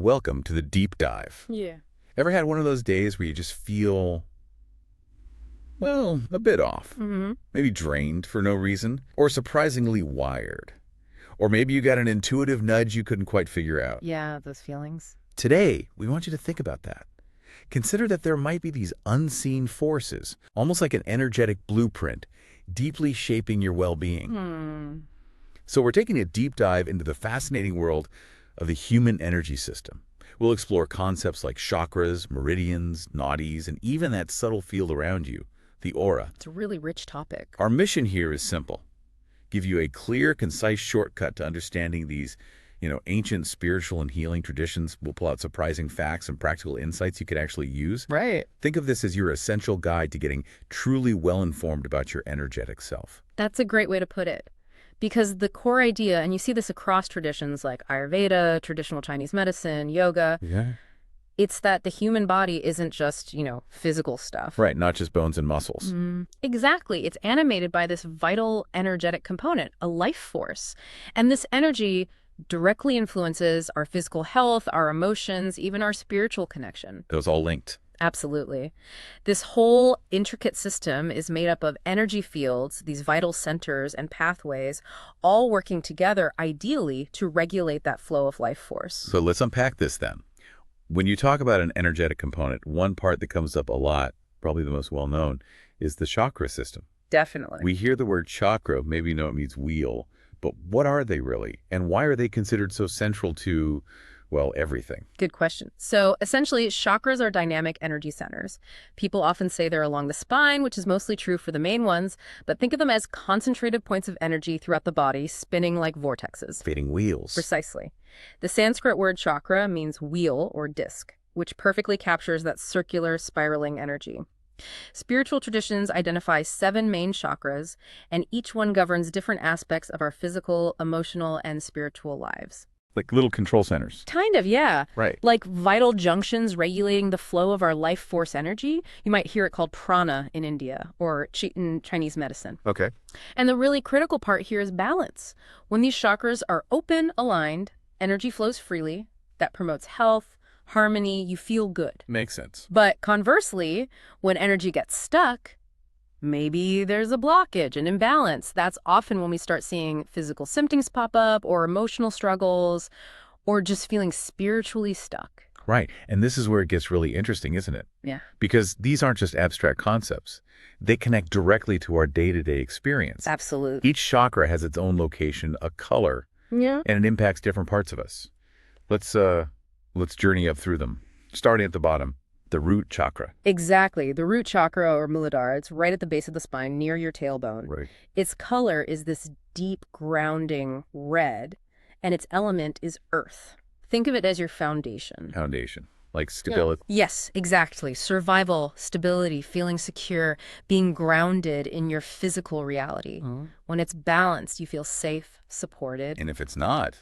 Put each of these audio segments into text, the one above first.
Welcome to the deep dive. Yeah. Ever had one of those days where you just feel, well, a bit off? Maybe drained for no reason, or surprisingly wired. Or maybe you got an intuitive nudge you couldn't quite figure out. Yeah, those feelings. Today, we want you to think about that. Consider that there might be these unseen forces, almost like an energetic blueprint, deeply shaping your well-being. So we're taking a deep dive into the fascinating world of the human energy system. We'll explore concepts like chakras, meridians, nadis, and even that subtle field around you, the aura. It's a really rich topic. Our mission here is simple. Give you a clear, concise shortcut to understanding these, ancient spiritual and healing traditions. We'll pull out surprising facts and practical insights you could actually use. Right. Think of this as your essential guide to getting truly well-informed about your energetic self. That's a great way to put it. Because the core idea, and you see this across traditions like Ayurveda, traditional Chinese medicine, yoga, it's that the human body isn't just, physical stuff. Right, not just bones and muscles. Exactly. It's animated by this vital energetic component, a life force. And this energy directly influences our physical health, our emotions, even our spiritual connection. Those all linked. Absolutely. This whole intricate system is made up of energy fields, these vital centers and pathways, all working together, ideally, to regulate that flow of life force. So let's unpack this then. When you talk about an energetic component, one part that comes up a lot, probably the most well-known, is the chakra system. Definitely. We hear the word chakra, maybe you know it means wheel, but what are they really? And why are they considered so central to, well, everything? Good question. So essentially, chakras are dynamic energy centers. People often say they're along the spine, which is mostly true for the main ones, but think of them as concentrated points of energy throughout the body, spinning like vortexes. Spinning wheels. Precisely. The Sanskrit word chakra means wheel or disc, which perfectly captures that circular, spiraling energy. Spiritual traditions identify 7 main chakras, and each one governs different aspects of our physical, emotional, and spiritual lives. Like little control centers. Kind of, yeah. Right. Like vital junctions regulating the flow of our life force energy. You might hear it called prana in India or chi in Chinese medicine. Okay. And the really critical part here is balance. When these chakras are open, aligned, energy flows freely. That promotes health, harmony, you feel good. Makes sense. But conversely, when energy gets stuck, maybe there's a blockage, an imbalance. That's often when we start seeing physical symptoms pop up or emotional struggles or just feeling spiritually stuck. Right. And this is where it gets really interesting, isn't it? Yeah. Because these aren't just abstract concepts. They connect directly to our day-to-day experience. Absolutely. Each chakra has its own location, a color, and it impacts different parts of us. Let's journey up through them. Starting at the bottom, the root chakra. Exactly. The root chakra or muladhara, it's right at the base of the spine near your tailbone. Right. Its color is this deep grounding red, and its element is earth. Think of it as your foundation. Foundation. Like stability. Yes, exactly. Survival, stability, feeling secure, being grounded in your physical reality. When it's balanced, you feel safe, supported. And if it's not?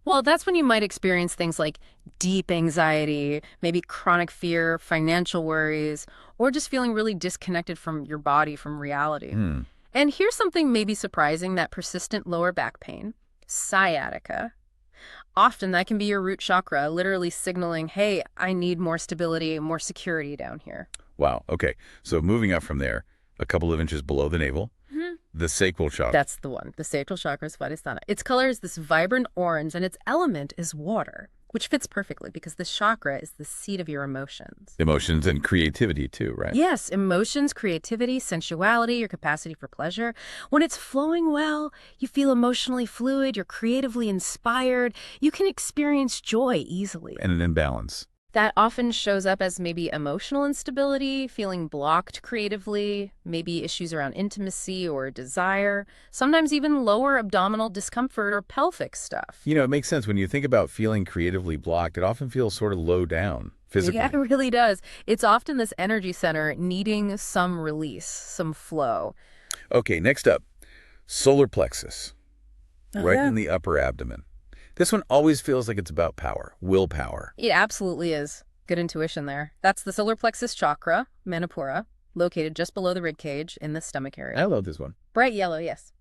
Well, that's when you might experience things like deep anxiety, maybe chronic fear, financial worries, or just feeling really disconnected from your body, from reality. And here's something maybe surprising, that persistent lower back pain, sciatica. Often that can be your root chakra, literally signaling, hey, I need more stability, more security down here. Wow. Okay. So moving up from there, a couple of inches below the navel, the sacral chakra. That's the one. The sacral chakra is Svadhisthana. Its color is this vibrant orange, and its element is water, which fits perfectly because this chakra is the seat of your emotions. Emotions and creativity too, right? Yes, emotions, creativity, sensuality, your capacity for pleasure. When it's flowing well, you feel emotionally fluid, you're creatively inspired, you can experience joy easily. And an imbalance. That often shows up as maybe emotional instability, feeling blocked creatively, maybe issues around intimacy or desire, sometimes even lower abdominal discomfort or pelvic stuff. It makes sense. When you think about feeling creatively blocked, it often feels sort of low down physically. Yeah, it really does. It's often this energy center needing some release, some flow. Okay, next up, solar plexus, right in the upper abdomen. This one always feels like it's about power, willpower. It absolutely is. Good intuition there. That's the solar plexus chakra, Manipura, located just below the rib cage in the stomach area. I love this one. Bright yellow, yes.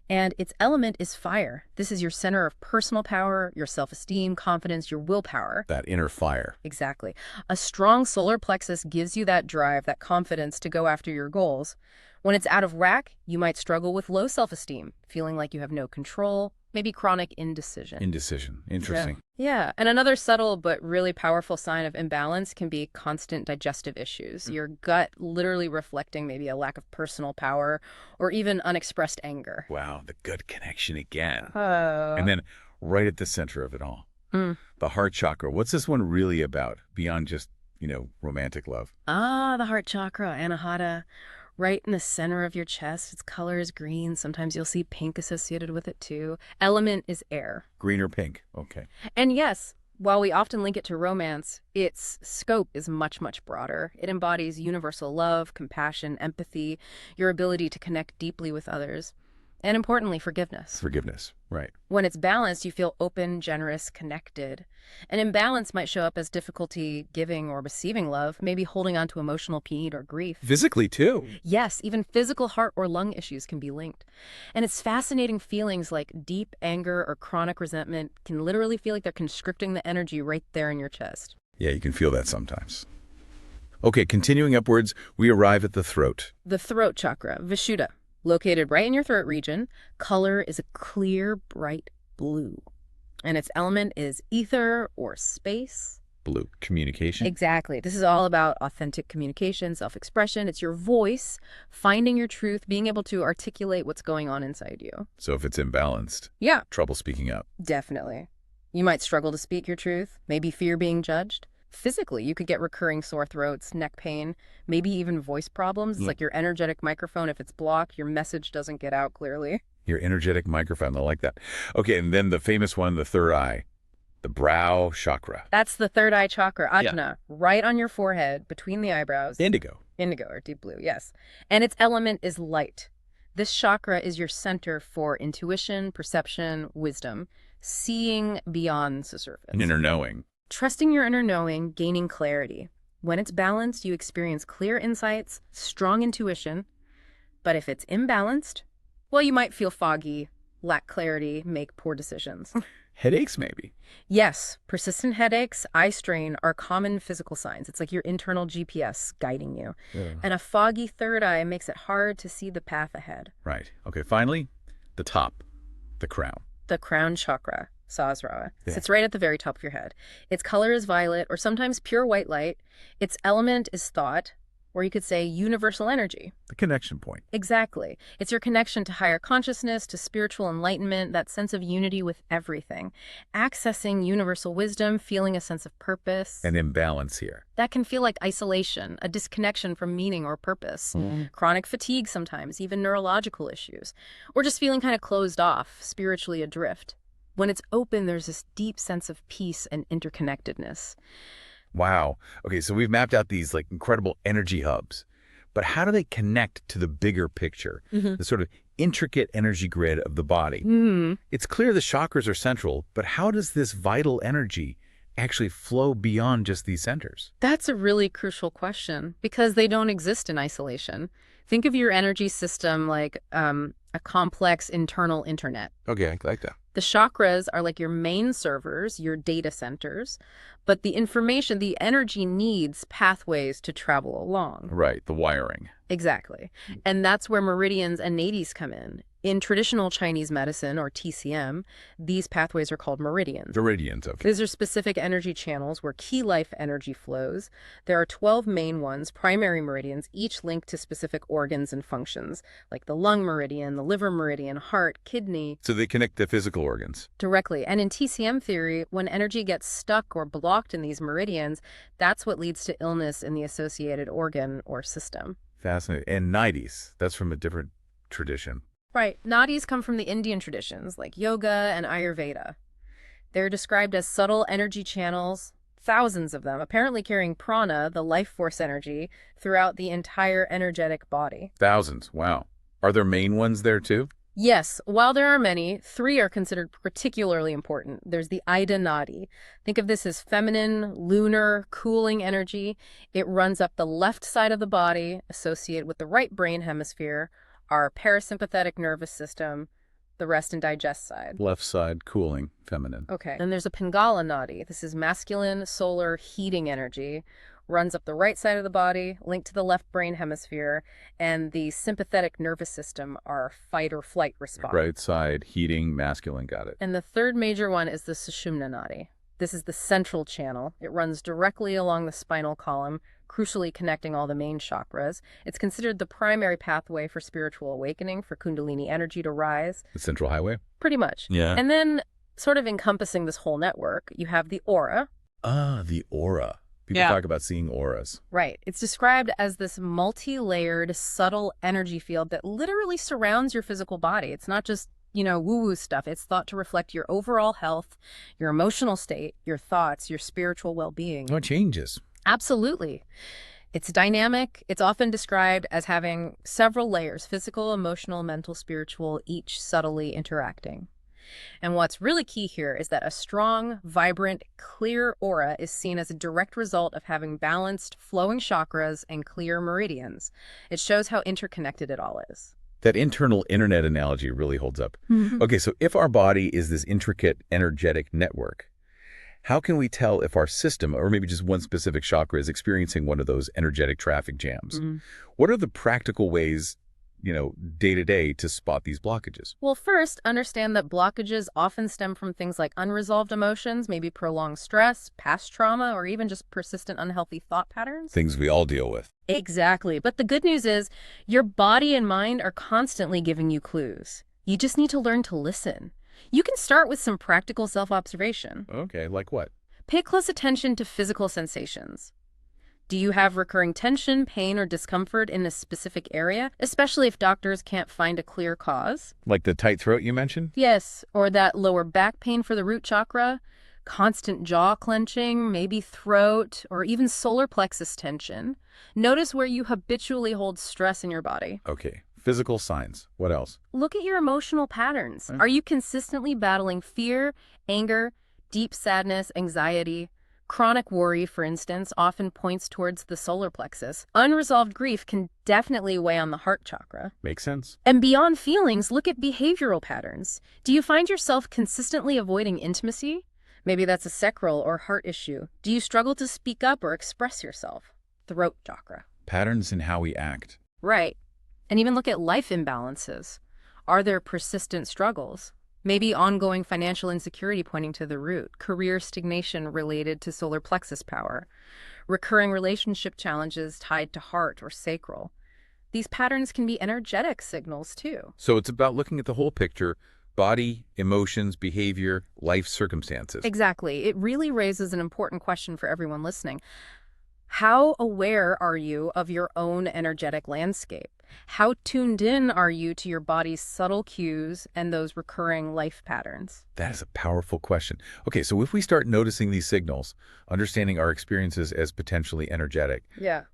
And its element is fire. This is your center of personal power, your self-esteem, confidence, your willpower. That inner fire. Exactly. A strong solar plexus gives you that drive, that confidence to go after your goals. When it's out of whack, you might struggle with low self-esteem, feeling like you have no control, maybe chronic indecision. Indecision. Interesting. Yeah. And another subtle but really powerful sign of imbalance can be constant digestive issues. Your gut literally reflecting maybe a lack of personal power or even unexpressed anger. Wow, the gut connection again. Oh. And then right at the center of it all, the heart chakra. What's this one really about beyond just, romantic love? The heart chakra, anahata. Right in the center of your chest. Its color is green. Sometimes you'll see pink associated with it too. Element is air. Green or pink. Okay. And yes, while we often link it to romance, its scope is much, much broader. It embodies universal love, compassion, empathy, your ability to connect deeply with others, and importantly, forgiveness. Forgiveness. Right. When it's balanced, you feel open, generous, connected. An imbalance might show up as difficulty giving or receiving love, maybe holding on to emotional pain or grief. Physically, too. Yes, even physical heart or lung issues can be linked. And it's fascinating feelings like deep anger or chronic resentment can literally feel like they're constricting the energy right there in your chest. Yeah, you can feel that sometimes. Okay, continuing upwards, we arrive at the throat. The throat chakra, Vishuddha. Located right in your throat region, color is a clear, bright blue. And its element is ether or space. Blue. Communication. Exactly. This is all about authentic communication, self-expression. It's your voice, finding your truth, being able to articulate what's going on inside you. So if it's imbalanced, Yeah, trouble speaking up. definitely. You might struggle to speak your truth, maybe fear being judged. Physically, you could get recurring sore throats, neck pain, maybe even voice problems. It's like your energetic microphone. If it's blocked, your message doesn't get out clearly. Your energetic microphone. I like that. Okay, and then the famous one, the third eye, the brow chakra. That's the third eye chakra, Ajna, right on your forehead, between the eyebrows. Indigo. Indigo or deep blue, yes. And its element is light. This chakra is your center for intuition, perception, wisdom, seeing beyond the surface. An inner knowing. Trusting your inner knowing, gaining clarity. When it's balanced, you experience clear insights, strong intuition. But if it's imbalanced, well, you might feel foggy, lack clarity, make poor decisions. Headaches, maybe. Yes, persistent headaches, eye strain are common physical signs. It's like your internal GPS guiding you. Yeah. And a foggy third eye makes it hard to see the path ahead. Right. Okay, finally, the top, the crown. The crown chakra, Sahasrara, Yeah. sits right at the very top of your head. Its color is violet or sometimes pure white light. Its element is thought, or you could say universal energy. The connection point. Exactly. It's your connection to higher consciousness, to spiritual enlightenment, that sense of unity with everything. Accessing universal wisdom, feeling a sense of purpose. An imbalance here. That can feel like isolation, a disconnection from meaning or purpose. Chronic fatigue sometimes, even neurological issues. Or just feeling kind of closed off, spiritually adrift. When it's open, there's this deep sense of peace and interconnectedness. Wow. Okay, so we've mapped out these incredible energy hubs, but how do they connect to the bigger picture, the sort of intricate energy grid of the body? It's clear the chakras are central, but how does this vital energy actually flow beyond just these centers? That's a really crucial question because they don't exist in isolation. Think of your energy system like a complex internal internet. Okay, I like that. The chakras are like your main servers, your data centers, but the information, the energy needs pathways to travel along. Right, the wiring. Exactly. And that's where meridians and nadis come in. In traditional Chinese medicine, or TCM, these pathways are called meridians. Meridians, okay. These are specific energy channels where key life energy flows. There are 12 main ones, primary meridians, each linked to specific organs and functions, like the lung meridian, the liver meridian, heart, kidney. So they connect the physical organs. Directly. And in TCM theory, when energy gets stuck or blocked in these meridians, that's what leads to illness in the associated organ or system. Fascinating. And nadis, that's from a different tradition. Right. Nadis come from the Indian traditions like yoga and Ayurveda. They're described as subtle energy channels, thousands of them, apparently carrying prana, the life force energy, throughout the entire energetic body. Thousands, wow. Are there main ones there too? Yes, while there are many, 3 are considered particularly important. There's the Ida Nadi. Think of this as feminine, lunar, cooling energy. It runs up the left side of the body, associated with the right brain hemisphere, our parasympathetic nervous system, the rest and digest side. Left side, cooling, feminine. Okay. Then there's a Pingala nadi. This is masculine, solar, heating energy. Runs up the right side of the body, linked to the left brain hemisphere, and the sympathetic nervous system, our fight or flight response. Right side, heating, masculine, got it. And the third major one is the Sushumna nadi. This is the central channel. It runs directly along the spinal column, crucially connecting all the main chakras. It's considered the primary pathway for spiritual awakening, for Kundalini energy to rise. The central highway? Pretty much. Yeah. And then, sort of encompassing this whole network, you have the aura. The aura. People talk about seeing auras. Right. It's described as this multi-layered, subtle energy field that literally surrounds your physical body. It's not just, woo-woo stuff. It's thought to reflect your overall health, your emotional state, your thoughts, your spiritual well-being. Oh, it changes. Absolutely. It's dynamic. It's often described as having several layers, physical, emotional, mental, spiritual, each subtly interacting. And what's really key here is that a strong, vibrant, clear aura is seen as a direct result of having balanced, flowing chakras and clear meridians. It shows how interconnected it all is. That internal internet analogy really holds up. Okay, so if our body is this intricate, energetic network, how can we tell if our system, or maybe just one specific chakra, is experiencing one of those energetic traffic jams? What are the practical ways, day to day to spot these blockages? Well, first, understand that blockages often stem from things like unresolved emotions, maybe prolonged stress, past trauma, or even just persistent unhealthy thought patterns. Things we all deal with. Exactly. But the good news is your body and mind are constantly giving you clues. You just need to learn to listen. You can start with some practical self-observation. Okay, like what? Pay close attention to physical sensations. Do you have recurring tension, pain, or discomfort in a specific area, especially if doctors can't find a clear cause? Like the tight throat you mentioned? Yes, or that lower back pain for the root chakra, constant jaw clenching, maybe throat, or even solar plexus tension. Notice where you habitually hold stress in your body. Okay, physical signs. What else? Look at your emotional patterns. Are you consistently battling fear, anger, deep sadness, anxiety? Chronic worry, for instance, often points towards the solar plexus. Unresolved grief can definitely weigh on the heart chakra. Makes sense. And beyond feelings, look at behavioral patterns. Do you find yourself consistently avoiding intimacy? Maybe that's a sacral or heart issue. Do you struggle to speak up or express yourself? Throat chakra. Patterns in how we act. Right. And even look at life imbalances. Are there persistent struggles? Maybe ongoing financial insecurity pointing to the root, career stagnation related to solar plexus power, recurring relationship challenges tied to heart or sacral. These patterns can be energetic signals too. So it's about looking at the whole picture: body, emotions, behavior, life circumstances. Exactly. It really raises an important question for everyone listening. How aware are you of your own energetic landscape? How tuned in are you to your body's subtle cues and those recurring life patterns? That is a powerful question. Okay, so if we start noticing these signals, understanding our experiences as potentially energetic,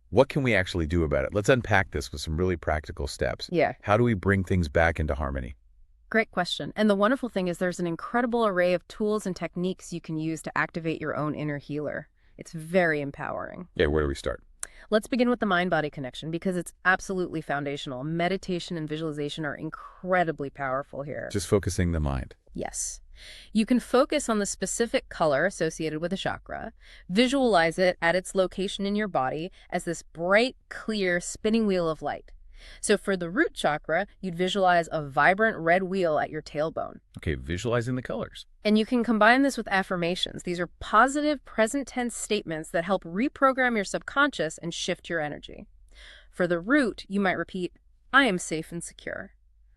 what can we actually do about it? Let's unpack this with some really practical steps. How do we bring things back into harmony? Great question. And the wonderful thing is there's an incredible array of tools and techniques you can use to activate your own inner healer. It's very empowering. Yeah, where do we start? Let's begin with the mind-body connection because it's absolutely foundational. Meditation and visualization are incredibly powerful here. Just focusing the mind. Yes. You can focus on the specific color associated with a chakra, visualize it at its location in your body as this bright, clear, spinning wheel of light. So for the root chakra, you'd visualize a vibrant red wheel at your tailbone. Okay, visualizing the colors. And you can combine this with affirmations. These are positive, present tense statements that help reprogram your subconscious and shift your energy. For the root, you might repeat, I am safe and secure.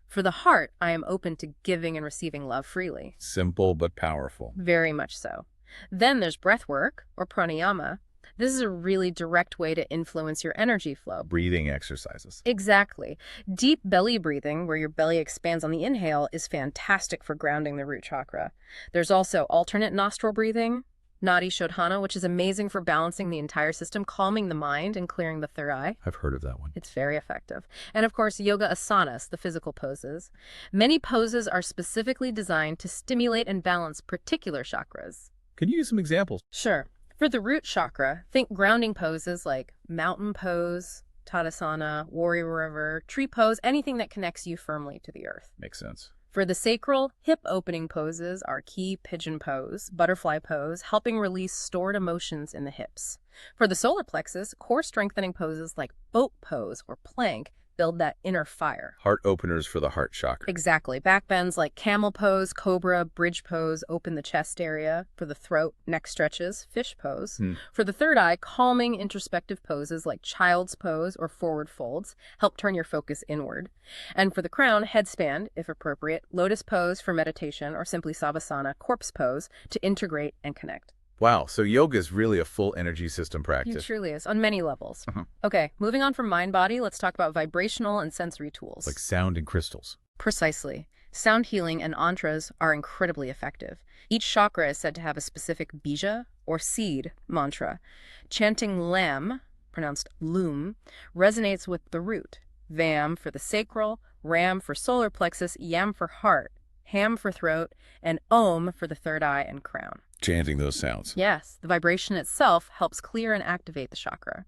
For the heart, I am open to giving and receiving love freely. Simple but powerful. Very much so. Then there's breath work, or pranayama. This is a really direct way to influence your energy flow. Breathing exercises. Exactly. Deep belly breathing, where your belly expands on the inhale, is fantastic for grounding the root chakra. There's also alternate nostril breathing, nadi shodhana, which is amazing for balancing the entire system, calming the mind, and clearing the third eye. I've heard of that one. It's very effective. And of course, yoga asanas, the physical poses. Many poses are specifically designed to stimulate and balance particular chakras. Can you use some examples? Sure. For the root chakra, think grounding poses like mountain pose, Tadasana, Warrior River, Tree Pose, anything that connects you firmly to the earth. Makes sense. For the sacral, hip opening poses are key: pigeon pose, butterfly pose, helping release stored emotions in the hips. For the solar plexus, core strengthening poses like boat pose or plank build that inner fire. Heart openers for the heart chakra. Exactly. Back bends like camel pose, cobra, bridge pose open the chest area. For the throat, neck stretches, fish pose. For the third eye, calming introspective poses like child's pose or forward folds help turn your focus inward. And for the crown, headspan, if appropriate, lotus pose for meditation, or simply savasana, corpse pose, to integrate and connect. Wow, so yoga is really a full energy system practice. It truly is, on many levels. Okay, moving on from mind-body, let's talk about vibrational and sensory tools. Like sound and crystals. Precisely. Sound healing and antras are incredibly effective. Each chakra is said to have a specific bija, or seed, mantra. Chanting lam, pronounced loom, resonates with the root. Vam for the sacral, ram for solar plexus, yam for heart, ham for throat, and om for the third eye and crown. Chanting those sounds. Yes, the vibration itself helps clear and activate the chakra.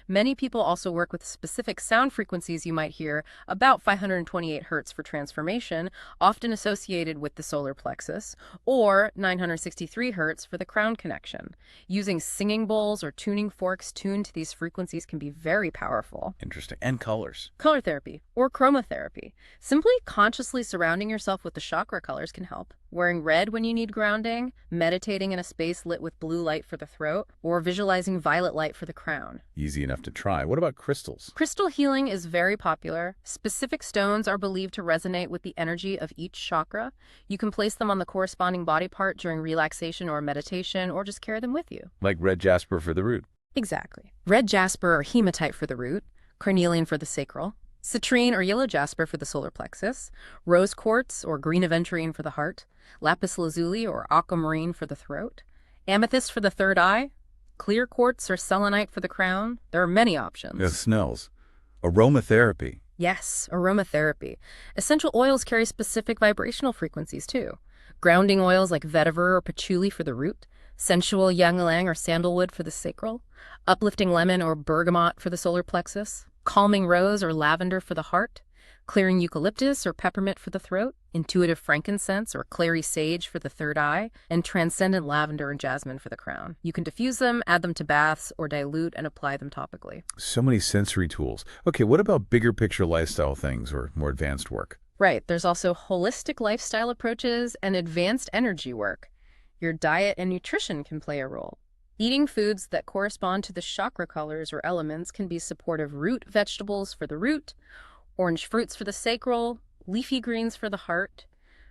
Many people also work with specific sound frequencies you might hear, about 528 hertz for transformation, often associated with the solar plexus, or 963 hertz for the crown connection. Using singing bowls or tuning forks tuned to these frequencies can be very powerful. Interesting. And colors. Color therapy or chromotherapy. Simply consciously surrounding yourself with the chakra colors can help. Wearing red when you need grounding, meditating in a space lit with blue light for the throat, or visualizing violet light for the crown. Easy enough to try. What about crystals? Crystal healing is very popular. Specific stones are believed to resonate with the energy of each chakra. You can place them on the corresponding body part during relaxation or meditation, or just carry them with you. Like red jasper for the root. Exactly. Red jasper or hematite for the root, carnelian for the sacral, citrine or yellow jasper for the solar plexus, rose quartz or green aventurine for the heart, lapis lazuli or aquamarine for the throat, amethyst for the third eye, clear quartz or selenite for the crown. There are many options. It smells. Aromatherapy. Yes, aromatherapy. Essential oils carry specific vibrational frequencies too. Grounding oils like vetiver or patchouli for the root, sensual ylang-ylang or sandalwood for the sacral, uplifting lemon or bergamot for the solar plexus, calming rose or lavender for the heart, clearing eucalyptus or peppermint for the throat, intuitive frankincense or clary sage for the third eye, and transcendent lavender and jasmine for the crown. You can diffuse them, add them to baths, or dilute and apply them topically. So many sensory tools. Okay, what about bigger picture lifestyle things or more advanced work? Right, there's also holistic lifestyle approaches and advanced energy work. Your diet and nutrition can play a role. Eating foods that correspond to the chakra colors or elements can be supportive root vegetables for the root, orange fruits for the sacral, leafy greens for the heart,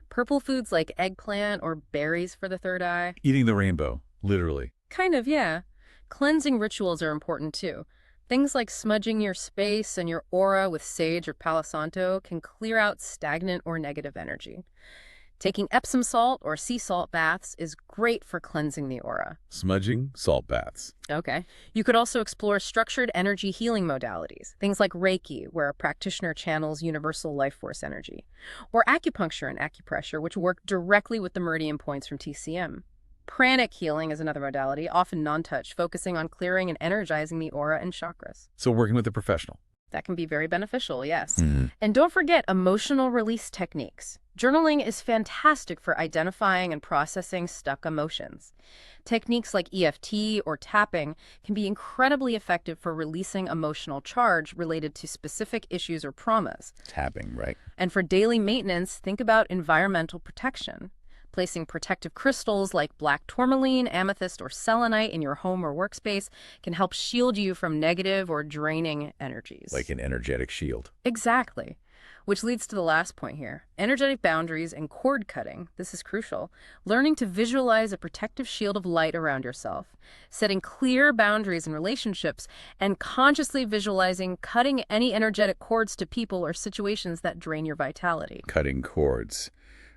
purple foods like eggplant or berries for the third eye. Eating the rainbow, literally. Kind of, yeah. Cleansing rituals are important too. Things like smudging your space and your aura with sage or palo santo can clear out stagnant or negative energy. Taking Epsom salt or sea salt baths is great for cleansing the aura. Smudging, salt baths. Okay. You could also explore structured energy healing modalities, things like Reiki, where a practitioner channels universal life force energy, or acupuncture and acupressure, which work directly with the meridian points from TCM. Pranic healing is another modality, often non-touch, focusing on clearing and energizing the aura and chakras. So working with a professional. That can be very beneficial, yes. And don't forget emotional release techniques. Journaling is fantastic for identifying and processing stuck emotions. Techniques like EFT or tapping can be incredibly effective for releasing emotional charge related to specific issues or traumas. Tapping, right? And for daily maintenance, think about environmental protection. Placing protective crystals like black tourmaline, amethyst, or selenite in your home or workspace can help shield you from negative or draining energies. Like an energetic shield. Exactly. Which leads to the last point here. Energetic boundaries and cord cutting. This is crucial. Learning to visualize a protective shield of light around yourself. Setting clear boundaries in relationships and consciously visualizing cutting any energetic cords to people or situations that drain your vitality. Cutting cords.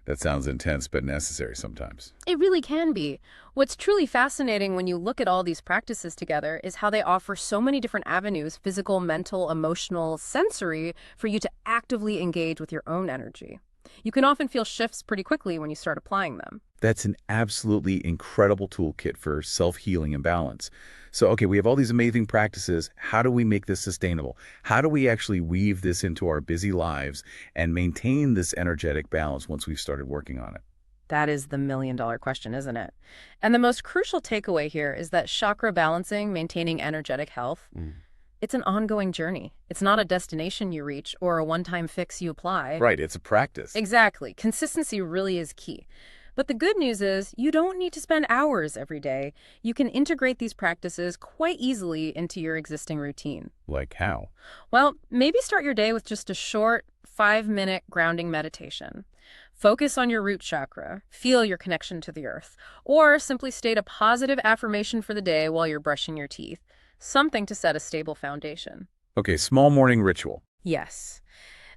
That sounds intense, but necessary sometimes. It really can be. What's truly fascinating when you look at all these practices together is how they offer so many different avenues, physical, mental, emotional, sensory, for you to actively engage with your own energy. You can often feel shifts pretty quickly when you start applying them. That's an absolutely incredible toolkit for self-healing and balance. So, okay, we have all these amazing practices. How do we make this sustainable? How do we actually weave this into our busy lives and maintain this energetic balance once we've started working on it? That is the million-dollar question, isn't it? And the most crucial takeaway here is that chakra balancing, maintaining energetic health, it's an ongoing journey. It's not a destination you reach or a one-time fix you apply. Right, it's a practice. Exactly. Consistency really is key. But the good news is you don't need to spend hours every day. You can integrate these practices quite easily into your existing routine. Like how? Well, maybe start your day with just a short 5-minute grounding meditation. Focus on your root chakra, feel your connection to the earth, or simply state a positive affirmation for the day while you're brushing your teeth. Something to set a stable foundation. Okay, small morning ritual. Yes.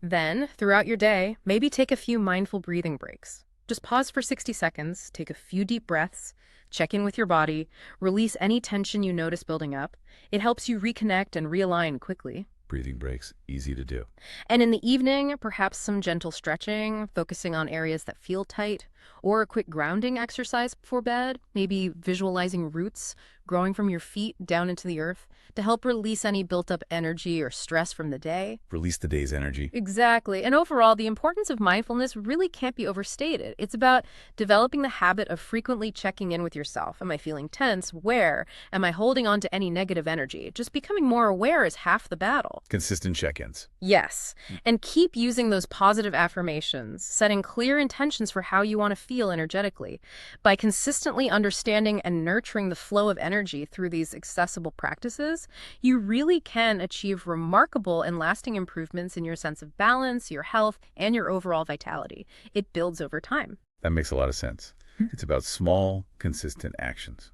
Then, throughout your day, maybe take a few mindful breathing breaks. Just pause for 60 seconds, take a few deep breaths, check in with your body, release any tension you notice building up. It helps you reconnect and realign quickly. Breathing breaks, easy to do. And in the evening, perhaps some gentle stretching, focusing on areas that feel tight, or a quick grounding exercise before bed, maybe visualizing roots growing from your feet down into the earth to help release any built-up energy or stress from the day. Release the day's energy. Exactly. And overall, the importance of mindfulness really can't be overstated. It's about developing the habit of frequently checking in with yourself. Am I feeling tense? Where? Am I holding on to any negative energy? Just becoming more aware is half the battle. Consistent check-ins. Yes. And keep using those positive affirmations, setting clear intentions for how you want to feel energetically. By consistently understanding and nurturing the flow of energy through these accessible practices, you really can achieve remarkable and lasting improvements in your sense of balance, your health, and your overall vitality. It builds over time. That makes a lot of sense. It's about small, consistent actions.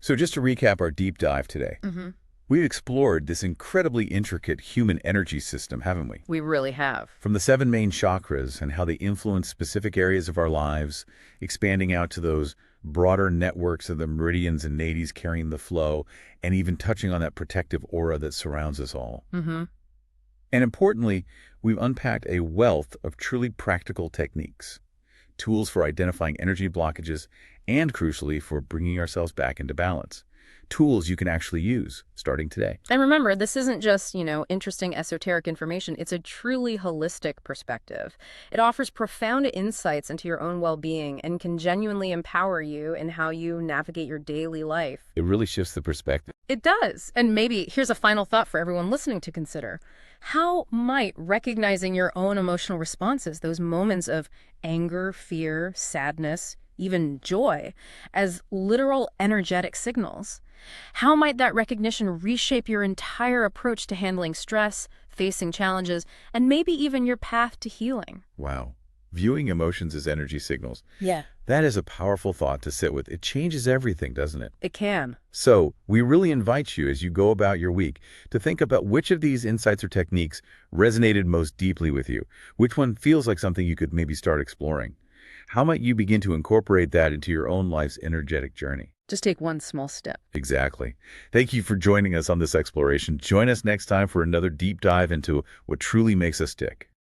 So just to recap our deep dive today, we've explored this incredibly intricate human energy system, haven't we? We really have. From the 7 main chakras and how they influence specific areas of our lives, expanding out to those broader networks of the meridians and nadis carrying the flow, and even touching on that protective aura that surrounds us all. And importantly, we've unpacked a wealth of truly practical techniques, tools for identifying energy blockages, and crucially, for bringing ourselves back into balance. Tools you can actually use starting today. And remember, this isn't just, interesting esoteric information. It's a truly holistic perspective. It offers profound insights into your own well-being and can genuinely empower you in how you navigate your daily life. It really shifts the perspective. It does. And maybe here's a final thought for everyone listening to consider. How might recognizing your own emotional responses, those moments of anger, fear, sadness, even joy, as literal energetic signals, how might that recognition reshape your entire approach to handling stress, facing challenges, and maybe even your path to healing? Wow. Viewing emotions as energy signals. Yeah. That is a powerful thought to sit with. It changes everything, doesn't it? It can. So we really invite you as you go about your week to think about which of these insights or techniques resonated most deeply with you. Which one feels like something you could maybe start exploring? How might you begin to incorporate that into your own life's energetic journey? Just take one small step. Exactly. Thank you for joining us on this exploration. Join us next time for another deep dive into what truly makes us tick.